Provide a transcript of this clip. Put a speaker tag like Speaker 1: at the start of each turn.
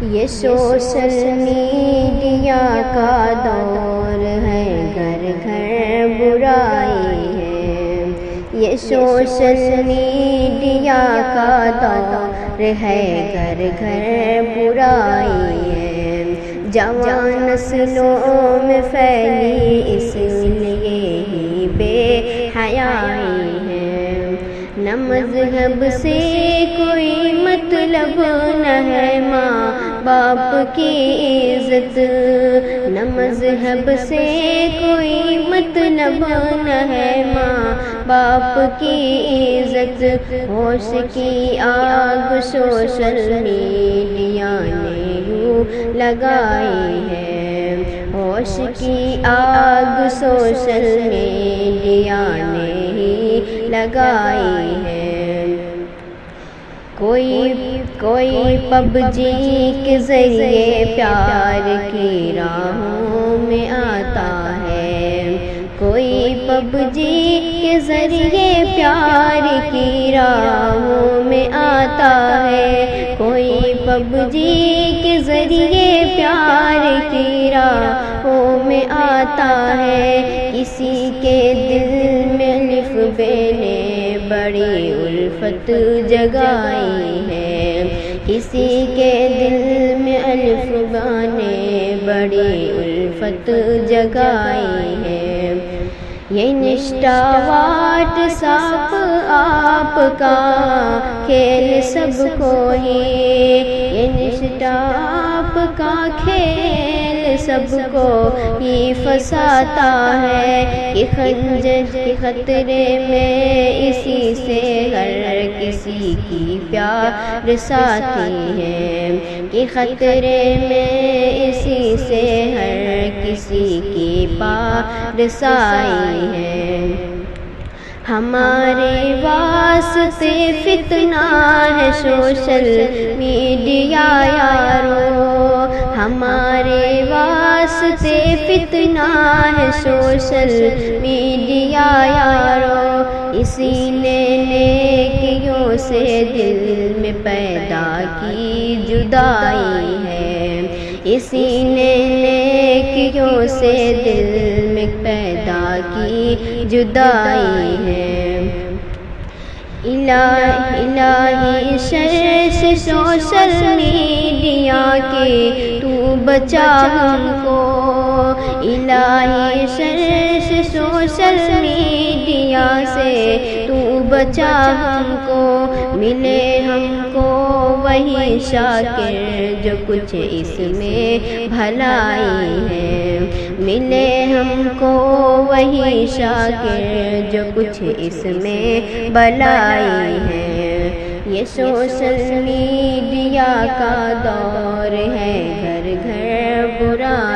Speaker 1: یہ social media کا دور ہے، گھر گھر برائی ہے۔ یہ سوشل میڈیا کا دور ہے، گھر گھر برائی ہے۔ جوان نسلوں میں پھیلی اس لیے ہی بے حیائی ہے۔ نہ مذہب سے کوئی مطلب نہ ہے ماں باپ کی عزت، نہ مذہب سے کوئی مطلب نہ ہے ماں باپ کی عزت۔ ہوش کی آگ سوشل میڈیا نے یوں لگائی ہے، ہوش کی آگ سوشل میڈیا نے ہی لگائی ہے۔ کوئی پب جی کے ذریعے پیار کی راہوں میں آتا ہے، کوئی پب جی کے ذریعے پیار کی راہوں میں آتا ہے، کوئی پب جی کے ذریعے پیار کی راہوں میں آتا ہے۔ کسی کے دل میں الف بے نے بڑی الفت جگائی ہے، کسی کے دل میں الف با نے بڑی الفت جگائی ہے۔ یہ انسٹا واٹ ساپ آپ کا کھیل سب کو ہی، یہ انسٹا آپ کا کھیل سب کو ہی پھنساتا ہے، کہ خنجر کے خطرے میں اسی سے ہر کسی کی پیار ساتھی ہے، کہ خطرے میں اسی سے ہر کسی کی پیار سائی ہے۔ ہمارے واسطے فتنہ ہے سوشل میڈیا یارو، ہمارے واسطے فتنہ ہے سوشل میڈیا یارو۔ اسی نے نیکیوں سے دل میں پیدا کی جدائی ہے، اسی نے نیکیوں سے دل میں پیدا کی جدائی ہے۔ الہی شر سے سوشل میڈیا کے تو بچا ہم کو، الہی شر سے سوشل میڈیا سے تو بچا ہم کو۔ ملے ہم کو وہی شاکر جو کچھ اس میں بھلائی ہے، ملے ہم کو وہی شاکر جو کچھ اس میں بھلائی ہے۔ یہ سوشل میڈیا کا دور ہے، گھر گھر برائی